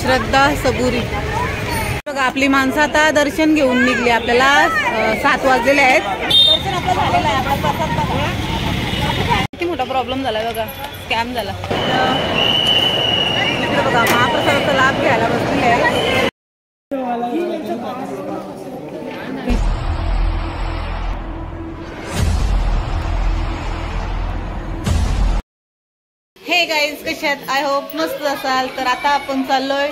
श्रद्धा सबुरी बघा, आपली माणसं आता दर्शन घेऊन निघली. आपल्याला 7 वाजलेले आहेत. दर्शन आपलं झालेलं आहे. आपला प्रसाद बघा किती मोठा प्रॉब्लेम झाला बघा, स्कॅम झाला. इकडे बघा महाप्रसादाचा लाभ घ्यायला बसलेले आहे. हे गाईज, कसे आहेत? आय होप मस्त असाल. तर आता आपण चाललोय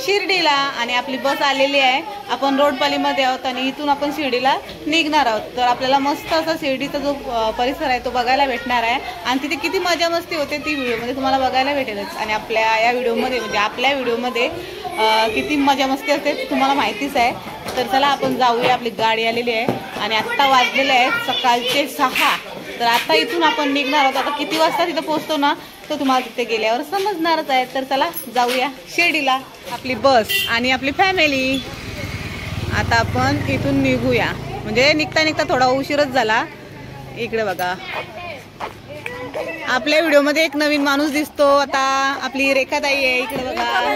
शिर्डीला आणि आपली बस आलेली आहे. आपण रोडपालीमध्ये आहोत आणि इथून आपण शिर्डीला निघणार आहोत. तर आपल्याला मस्त असा शिर्डीचा जो परिसर आहे तो बघायला भेटणार आहे आणि तिथे किती मजा मस्ती होते ती व्हिडिओमध्ये तुम्हाला बघायला भेटेलच. आणि आपल्या या व्हिडिओमध्ये म्हणजे आपल्या व्हिडिओमध्ये किती मजा मस्ती असते तुम्हाला माहितीच आहे. तर चला आपण जाऊया. आपली गाडी आलेली आहे आणि आत्ता वाजलेले आहेत सकाळचे 6. तर आता इथून आपण निघणार आहोत. आता किती वाजता तिथं पोहोचतो ना तो तुम्हाला तिथे गेल्यावर समजणारच आहे. तर चला जाऊया शिर्डीला. आपली बस आणि आपली फॅमिली. आता आपण इथून निघूया. म्हणजे निघता निघता थोडा उशीरच झाला. इकडे बघा आपल्या व्हिडिओमध्ये एक नवीन माणूस दिसतो. आता आपली रेखाताई आहे. इकडे बघा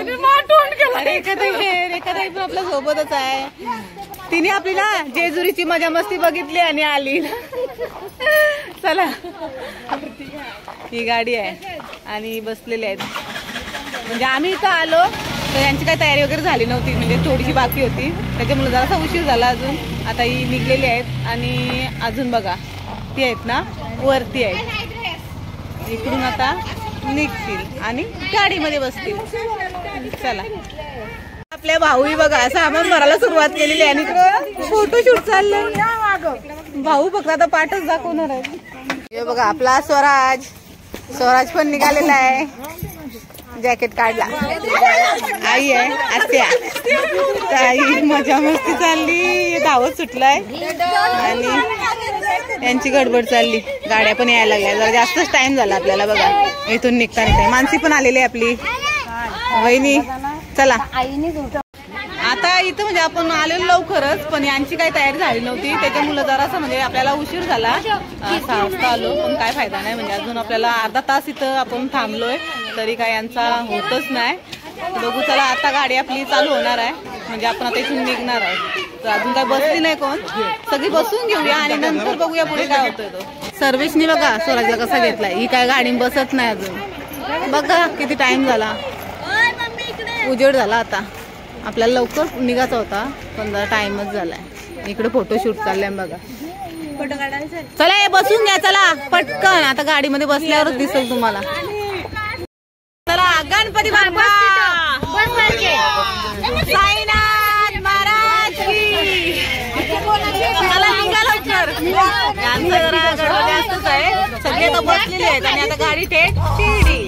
रेखाताई पण आपल्या सोबतच आहे. तिने आपली ना जेजुरीची मजा मस्ती बघितली आणि आली. चला ही गाडी आहे आणि बसलेले आहेत. म्हणजे आम्ही इथं आलो तर यांची काही तयारी वगैरे झाली नव्हती, म्हणजे थोडीशी बाकी होती, त्याच्यामुळे जरासा उशीर झाला. अजून आता ही निघलेली आहेत आणि अजून बघा ती आहेत ना वरती आहेत. इकडून आता निघतील आणि गाडीमध्ये बसतील. चला आपल्या भाऊही बघा सामान भरायला सुरुवात केलेली आहे आणि फोटोशूट चाललंय. भाऊ फक्त आता पाठच दाखवणार आहे. हे बघा आपला स्वराज पण निघालेला आहे. जॅकेट काढला. आई आहे आत्या. आई मजा मस्ती चालली. धावत सुटलाय आणि यांची गडबड चालली. गाड्या पण यायला लागल्या. जरा जास्तच टाइम झाला आपल्याला बघा इथून निघताना. मानसी पण आलेली आहे आपली वहिनी. चला आता इथं म्हणजे आपण आलेलो लवकरच, पण यांची काही तयारी झाली नव्हती त्याच्यामुळे जरासं म्हणजे आपल्याला उशीर झाला. 6 वाजता आलो पण काय फायदा नाही. म्हणजे अजून आपल्याला अर्धा तास इथं आपण थांबलोय तरी काय यांचा होतच नाही. बघू चला आता गाडी आपली चालू होणार आहे. म्हणजे आपण आता इथून निघणार आहोत. तर अजून काय बसली नाही कोण. सगळी बसून घेऊया आणि नंतर बघूया पुढे काय होतोय. तो सर्वेशनी बघा स्वराजला कसा घेतलाय. ही काय गाडी बसत नाही अजून. बघा किती टाइम झाला. उजेड झाला. आता आपल्याला लवकर निघायचा होता पण जरा टाइमच झालाय. इकडे फोटोशूट चाललंय बघा. फोटो काढायचा. चला बसून घ्या. चला पटकन. आता गाडीमध्ये बसल्यावरच दिसेल तुम्हाला. चला गणपती बाप्पा साईनाथ महाराज की. चला निघा लवकर. यांचं जरा गडबड जास्तच आहे. सगळे आता बसलेले आहेत आणि आता गाडी थेट शिर्डी.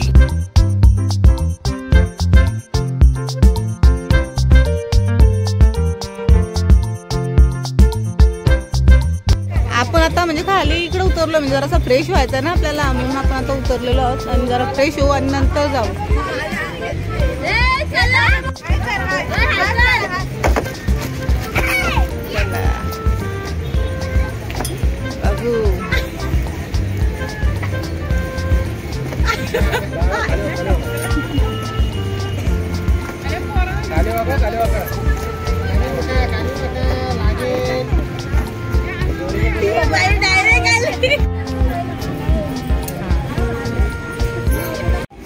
आपण आता म्हणजे खाली इकडे उतरलो म्हणजे जरासा फ्रेश व्हायचा ना आपल्याला, म्हणून आपण आता उतरलेलो आहोत आणि जरा फ्रेश होऊ आणि नंतर जाऊ.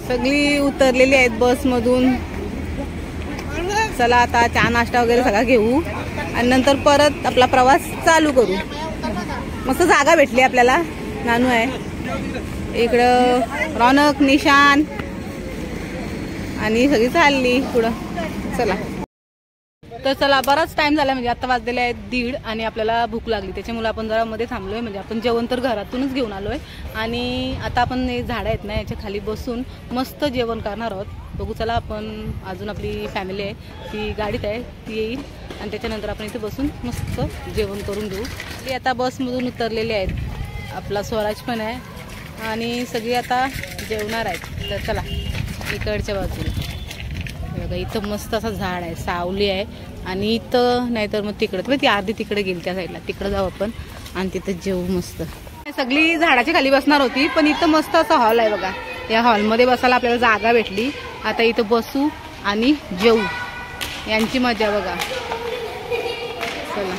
सगळी उतरलेली आहेत बस मधून. चला आता चहा नाश्ता वगैरे सगळा घेऊ आणि नंतर परत आपला प्रवास चालू करू. मस्त जागा भेटली आपल्याला. नानू आहे इकडं, रौनक, निशान आणि सगळी चालली पुढं. चला तर चला बराच टाइम झाला. म्हणजे आता वाजलेले आहेत 1:30 आणि आपल्याला भूक लागली त्याच्यामुळे आपण जरा मध्ये थांबलोय. म्हणजे आपण जेवण तर घरातूनच घेऊन आलोय आणि आता आपण झाडं आहेत ना याच्या खाली बसून मस्त जेवण करणार आहोत. बघू चला. आपण अजून आपली फॅमिली आहे ती गाडीत आहे, ती येईल आणि त्याच्यानंतर आपण इथे बसून मस्त जेवण करून घेऊ. ती आता बसमधून उतरलेली आहेत. आपला स्वराज पण आहे आणि सगळी आता जेवणार आहेत. तर चला इकडच्या बाजूला बघा इथं मस्त असं झाड आहे, सावली आहे आणि इथं नाहीतर मग तिकडे ती अर्धी तिकडे गेली त्या साईडला. तिकडे जाऊ आपण आणि तिथं जेवू मस्त. सगळी झाडाच्या खाली बसणार होती पण इथं मस्त असा हॉल आहे बघा. या हॉलमध्ये बसायला आपल्याला जागा भेटली. आता इथं बसू आणि जेवू, यांची मजा बघा. चला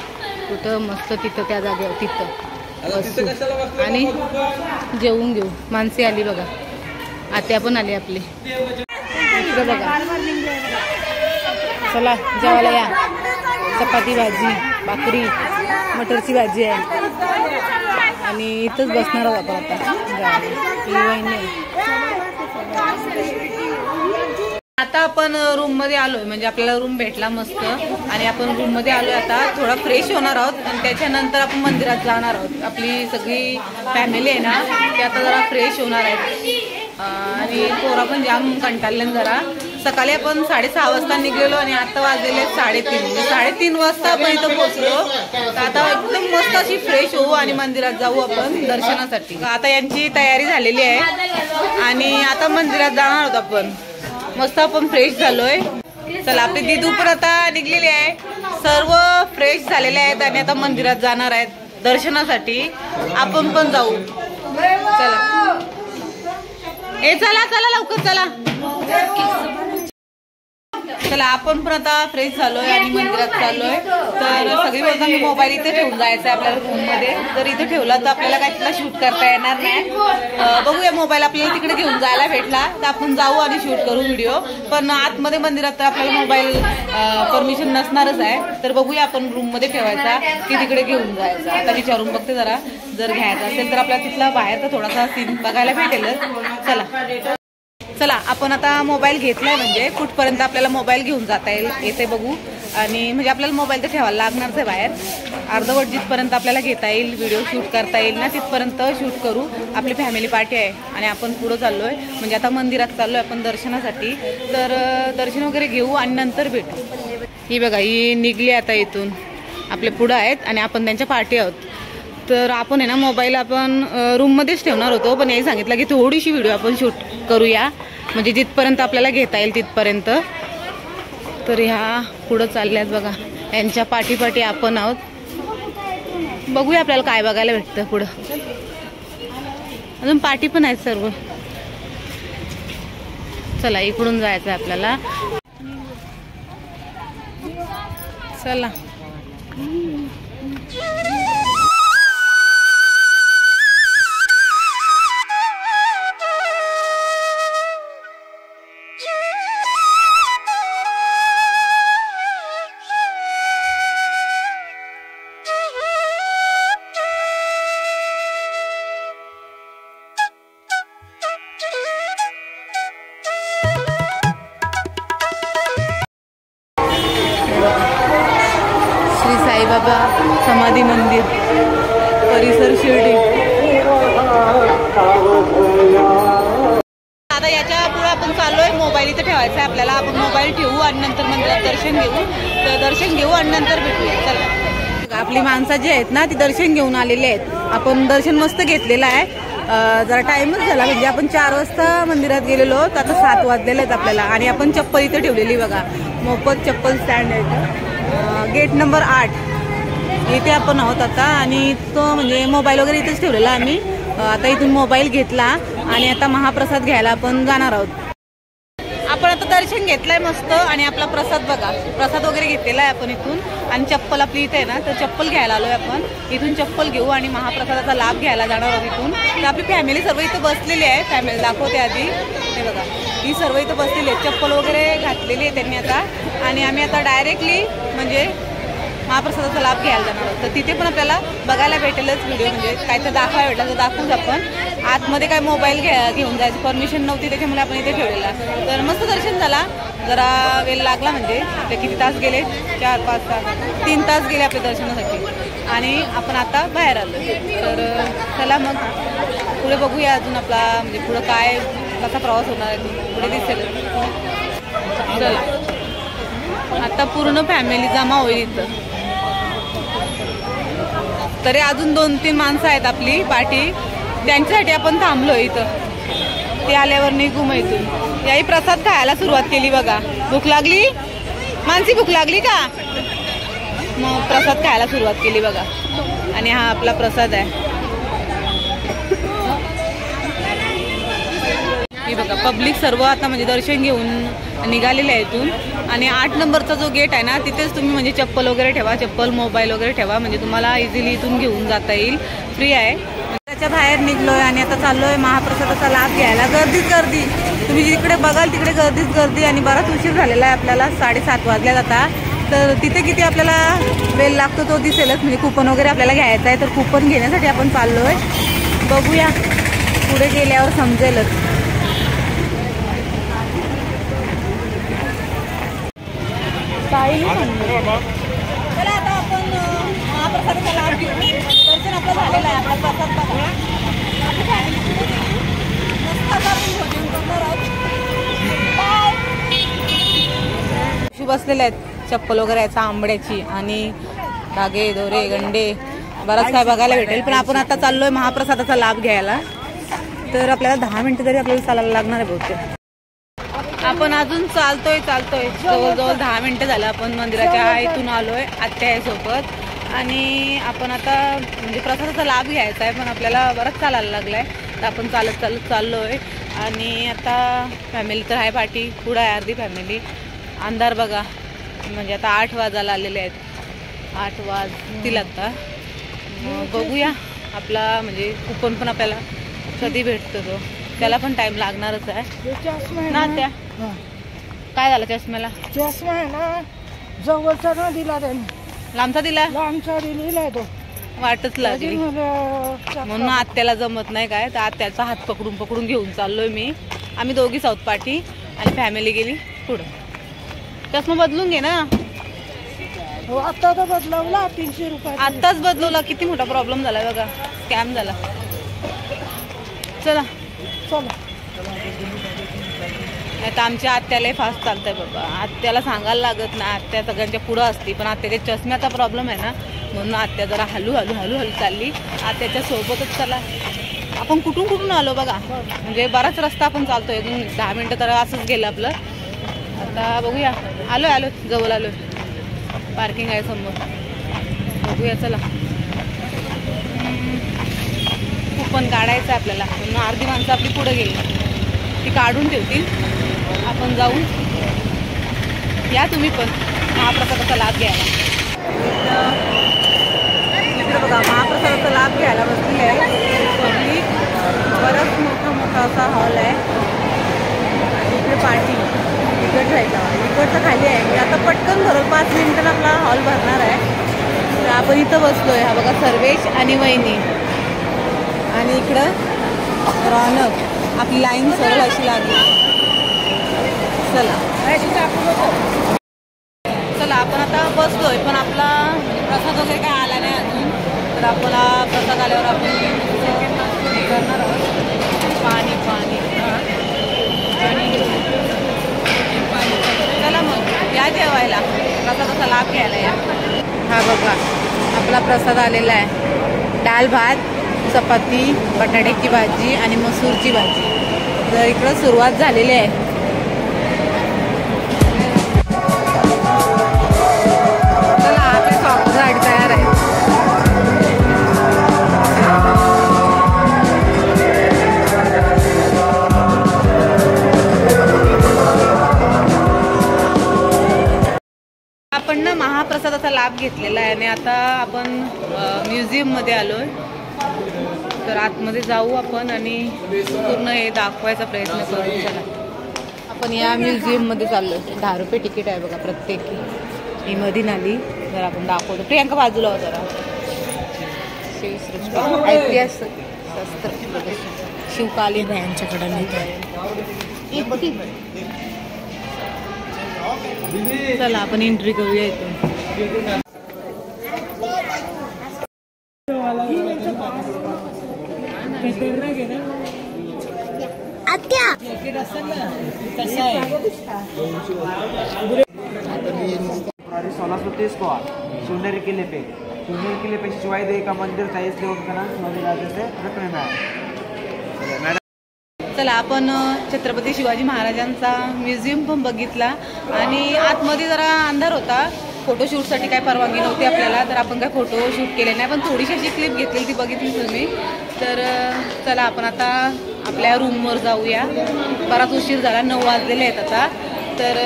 कुठं मस्त तिथं त्या जागेवर तिथं बसू आणि जेवून घेऊ. माणसे आली बघा, आत्या पण आली आपली इकडं बघा. चला जेवायला या. चपाती भाजी, भाकरी, मटरची भाजी आहे आणि इथंच बसणार आहोत आपण आता. आता आपण रूम मध्ये आलोय, म्हणजे आपल्याला रूम भेटला मस्त आणि आपण रूम मध्ये आलोय. आता थोडा फ्रेश होणार आहोत आणि त्याच्यानंतर आपण मंदिरात जाणार आहोत. आपली सगळी फॅमिली आहे ना, ते आता जरा फ्रेश होणार आहेत आणि पोरा पण जाम कंटाळले जरा. सकाळी आपण 6:30 वाजता निघलेलो आणि आता वाजलेले 3:30. 3:30 वाजता आपण इथं पोहोचलो. तर आता एकदम मस्त अशी फ्रेश होऊ आणि मंदिरात जाऊ आपण दर्शनासाठी. आता यांची तयारी झालेली आहे आणि आता मंदिरात जाणार आहोत आपण. मस्त आपण फ्रेश झालोय. चला आपली दिदू पण आता निघलेली आहे. सर्व फ्रेश झालेले आहेत आणि आता मंदिरात जाणार आहेत दर्शनासाठी. आपण पण जाऊ. चला चला चला लवकर चला. चला आपण पण आता फ्रेश झालोय आणि मंदिरात चाललोय. तर सगळी बोलता मी मोबाईल इथे ठेवून जायचा आहे आपल्याला रूम मध्ये. जर इथे ठेवला तर आपल्याला काही तिला शूट करता येणार नाही. बघूया, मोबाईल आपल्याला तिकडे घेऊन जायला भेटला तर आपण जाऊ आणि शूट करू व्हिडिओ. पण आतमध्ये मंदिरात तर आपल्याला मोबाईल परमिशन नसणारच आहे. तर बघूया आपण रूम मध्ये ठेवायचा की तिकडे घेऊन जायचा. आता विचारून बघते जरा, जर घ्यायचा असेल तर आपल्याला तिथला बाहेरचा थोडासा सीन बघायला भेटेलच. चला चला आपण आता मोबाईल घेतलाय, म्हणजे कुठपर्यंत आपल्याला मोबाईल घेऊन जाता येते बघू. आणि म्हणजे आपल्याला मोबाईल तर ठेवायला लागणारच आहे बाहेर. अर्धवट जिथपर्यंत आपल्याला घेता येईल, व्हिडिओ शूट करता येईल ना, तिथपर्यंत शूट करू. आपली फॅमिली पार्टी आहे आणि आपण पुढं चाललोय, म्हणजे आता मंदिरात चाललोय आपण दर्शनासाठी. तर दर्शन वगैरे घेऊ आणि नंतर भेटू. ही बघा, ही निघली आता इथून, आपले पुढं आहेत आणि आपण त्यांच्या पार्टी आहोत. तर आपण आहे ना मोबाईल आपण रूममध्येच ठेवणार होतो, पण हे सांगितलं की थोडीशी व्हिडिओ आपण शूट करूया, म्हणजे जिथपर्यंत आपल्याला घेता येईल तिथपर्यंत. तर ह्या पुढं चालल्यात बघा, यांच्या पाठी आपण आहोत. बघूया आपल्याला काय बघायला भेटतं पुढं. अजून पाठी पण आहेत सर्व. चला इकडून जायचं आहे आपल्याला. चला साईबाबा समाधी मंदिर, परिसर शिर्डी. आता याच्या पुढे आपण चाललोय. मोबाईल इथे ठेवायचा आहे आपल्याला. आपण मोबाईल ठेवू आणि नंतर मंदिरात दर्शन घेऊ. तर दर्शन घेऊ आणि नंतर भेटूया. चला आपली माणसं जी आहेत ना, ती दर्शन घेऊन आलेली आहेत. आपण दर्शन मस्त घेतलेलं आहे. जरा टाइमच झाला, म्हणजे आपण 4 वाजता मंदिरात गेलेलो, तर आता 7 वाजलेले आहेत आपल्याला. आणि आपण चप्पल इथे ठेवलेली बघा, मोफत चप्पल स्टँड आहे, गेट नंबर 8 इथे आपण आहोत आता. आणि तो म्हणजे मोबाईल वगैरे इथेच ठेवलेला आम्ही. आता इथून मोबाईल घेतला आणि आता महाप्रसाद घ्यायला आपण जाणार आहोत. आपण आता दर्शन घेतलंय मस्त आणि आपला प्रसाद बघा, प्रसाद वगैरे घेतलेला आहे आपण इथून. आणि चप्पल आपली इथे आहे ना, तर चप्पल घ्यायला आलोय आपण. इथून चप्पल घेऊ आणि महाप्रसादाचा लाभ घ्यायला जाणार आहोत इथून. तर आपली फॅमिली सर्व इथं बसलेली आहे. फॅमिली दाखवते आधी, हे बघा ही सर्व इथं बसलेली आहे. चप्पल वगैरे घातलेली आहे त्यांनी आता. आणि आम्ही आता डायरेक्टली म्हणजे महाप्रसादाचा लाभ घ्यायला जाणार आहोत. तर तिथे पण आपल्याला बघायला भेटेलच व्हिडिओ, म्हणजे काय तर दाखवायला भेटला तर दाखवूच आपण. आतमध्ये काय मोबाईल घेऊन जायची परमिशन नव्हती, त्याच्यामुळे आपण इथे ठेवलेला. तर मस्त दर्शन झाला. जरा वेळ लागला, म्हणजे आपले किती तास गेले, 4-5 तास, 3 तास गेले आपल्या दर्शनासाठी. आणि आपण आता बाहेर आलो. तर चला मग पुढे बघूया अजून आपला, म्हणजे पुढं काय कसा प्रवास होणार आहे पुढे दिसेल. चला आता पूर्ण फॅमिली जमा होईल इथं. तरी अजून 2-3 माणसं आहेत आपली पाठी, त्यांच्यासाठी आपण थांबलो इथं. ते आल्यावर निघू मग इथून. याही प्रसाद खायला सुरुवात केली बघा. भूक लागली मानसी, भूक लागली का? मग प्रसाद खायला सुरुवात केली बघा. आणि हा आपला प्रसाद आहे. ही हे बघा पब्लिक सर्व आता म्हणजे दर्शन घेऊन निघालेले आहे इथून. आणि 8 नंबरचा जो गेट आहे ना तिथेच तुम्ही म्हणजे चप्पल वगैरे ठेवा, चप्पल मोबाईल वगैरे ठेवा, म्हणजे तुम्हाला इझिली इथून घेऊन जाता येईल, फ्री आहे. त्याच्या बाहेर निघलोय आणि आता चाललोय महाप्रसादाचा लाभ घ्यायला. गर्दीच गर्दी, तुम्ही जिकडे बघाल तिकडे गर्दीच गर्दी. आणि बराच उशीर झालेला आहे आपल्याला, 7:30 वाजल्या जाता. तर तिथे किती आपल्याला वेळ लागतो तो दिसेलच, म्हणजे कुपन वगैरे आपल्याला घ्यायचं आहे. तर कुपन घेण्यासाठी आपण चाललोय, बघूया पुढे गेल्यावर समजेलच. चला आता आपण महाप्रसादाचा लाभ घेऊ. दर्शन आपलं झालेलं आहे, आपला प्रसाद बघा. बसलेले आहेत, चप्पल वगैरे याचा आंबड्याची आणि धागे दोरे गंडे बराच काय बघायला भेटेल. पण आपण आता चाललोय महाप्रसादाचा लाभ घ्यायला. तर आपल्याला 10 मिनिटं तरी आपल्याला चालायला लागणार आहे बहुतेक. आपण अजून चालतोय जवळजवळ 10 मिनिटं झालं. आपण मंदिराच्या इथून आलोय आत्या सोबत. आणि आपण आता म्हणजे प्रसादाचा लाभ घ्यायचा आहे, पण आपल्याला बरंच चालायला लागलाय. तर आपण चालत चालत चाललोय. आणि आता फॅमिली तर आहे पाठी, पुढं आहे अर्धी फॅमिली. अंधार बघा, म्हणजे आता 8 वाजायला आलेले आहेत, 8 वाजतील आता. बघूया आपला म्हणजे कुपन पण आपल्याला कधी भेटतो तो, त्याला पण टाइम लागणारच आहे ना. त्या काय झालं चष्म्याला? चष्मा आहे ना जवळचा ना दिला त्याने, लांबचा दिला, लांबचा दिलेला तो वाटच लागली म्हणून आत्याला जमत नाही काय. तर आत्याचा हात पकडून पकडून घेऊन चाललोय मी. आम्ही दोघी साऊथ पाठी आणि फॅमिली गेली पुढं. चष्मा बदलून घे ना. हो आता तर बदलवला 300 रुपये. आत्ताच बदलवला, किती मोठा प्रॉब्लेम झाला बघा, स्कॅम झाला. चला चला. आता आमच्या आत्याला फास्ट चालतंय बाबा, आत्याला सांगायला लागत ना, आत्या सगळ्यांच्या पुढं असती. पण आत्याच्या चष्म्याचा प्रॉब्लेम आहे ना, म्हणून आत्या जरा हळूहळू हळूहळू चालली. आत्याच्या सोबतच चला. आपण कुठून कुठून आलो बघा, म्हणजे बराच रस्ता आपण चालतोय. 10 मिनिटं तर असंच गेलं आपलं. आता बघूया, आलोय जवळ आलोय. पार्किंग आहे समोर, बघूया चला. कुपन काढायचं आहे आपल्याला, म्हणून अर्धी माणसं आपली पुढे गेली, ती काढून ठेवतील. आपण जाऊन या, तुम्ही पण महाप्रसादाचा लाभ घ्यायला. इकडे बघा महाप्रसादाचा लाभ घ्यायला बसलेले आहे पब्लिक. बराच मोठा असा हॉल आहे. इकडे पार्टी इकडे जायचा, इकडचं खाली आहे. म्हणजे आता पटकन भरून 5 मिनिटांना आपला हॉल भरणार आहे. तर आपण इथं बसलोय. हा बघा सर्वेश आणि वहिनी, आणि इकडं रौनक. आपली लाईन सरळ अशी लागली. चला चला आपण आता बसलोय, पण आपला प्रसाद वगैरे काय आला नाही अजून. तर आपला प्रसाद आल्यावर आपण करणार आहोत. पाणी पाणी चला मग या जेवायला, प्रसादाचा लाभ घ्यायला या. हा बघा आपला प्रसाद आलेला आहे. डाळ भात, चपाती, बटाट्याची भाजी आणि मसूरची भाजी. तर इकडं सुरुवात झालेली आहे. चला आपली स्वागत गाडी तयार आहे. आपण ना महाप्रसादाचा लाभ घेतलेला आहे आणि आता आपण म्युझियममध्ये आलोय. तर आतमध्ये जाऊ आपण आणि पूर्ण हे दाखवायचा प्रयत्न करू. चला आपण या म्युझियममध्ये चाललोय. 10 रुपये तिकीट आहे बघा प्रत्येकी. ही मधी नाली जर आपण दाखवतो. प्रियांका बाजूला हो जरा. शिवसृष्टी ऐतिहासिक शस्त्र शिवकालीन यांच्याकडे चला आपण एंट्री करूया इथून. शिवनेरी किले पे शिवाजी देवी का मंदिर था, इसलिए उनका नाम शिवाजी राजे से रखने में आया. चला आपण छत्रपती शिवाजी महाराजांचा म्युझियम पण बघितला. आणि आतमध्ये जरा अंधार होता, फोटोशूटसाठी काय परवानगी नव्हती आपल्याला. तर आपण काय फोटोशूट केले नाही, पण थोडीशी अशी क्लिप घेतली ती बघितली तुम्ही. तर चला आपण आता आपल्या रूमवर जाऊया. बराच उशीर झाला, 9 वाजलेले आहेत आता. तर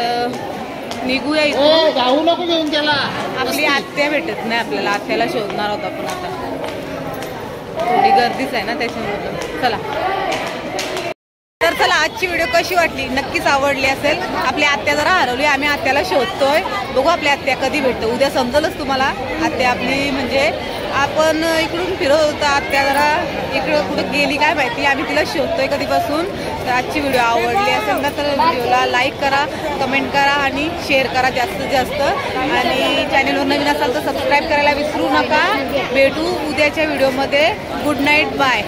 निघूया इथून. जाऊ नको घेऊन त्याला. आपली आत्या भेटत नाही आपल्याला, आत्याला शोधणार होता पण आता थोडी गर्दीच आहे ना त्याच्यामुळे. चला तर चला, आजची व्हिडिओ कशी वाटली नक्कीच आवडली असेल. आपली आत्या जरा हरवली, आम्ही आत्याला शोधतोय. बघू आपली आत्या कधी भेटतो. उद्या समजेलच तुम्हाला आत्या आपली. म्हणजे आपण इकडून फिरत होतो, आत्या जरा इकडं कुठं गेली काय माहिती. आम्ही तिला शोधतोय कधीपासून. तर आजची व्हिडिओ आवडली असेल ना तर व्हिडिओला लाईक करा, कमेंट करा आणि शेअर करा जास्तीत जास्त. आणि चॅनलवर नवीन असाल तर सबस्क्राईब करायला विसरू नका. भेटू उद्याच्या व्हिडिओमध्ये. Good night, bye.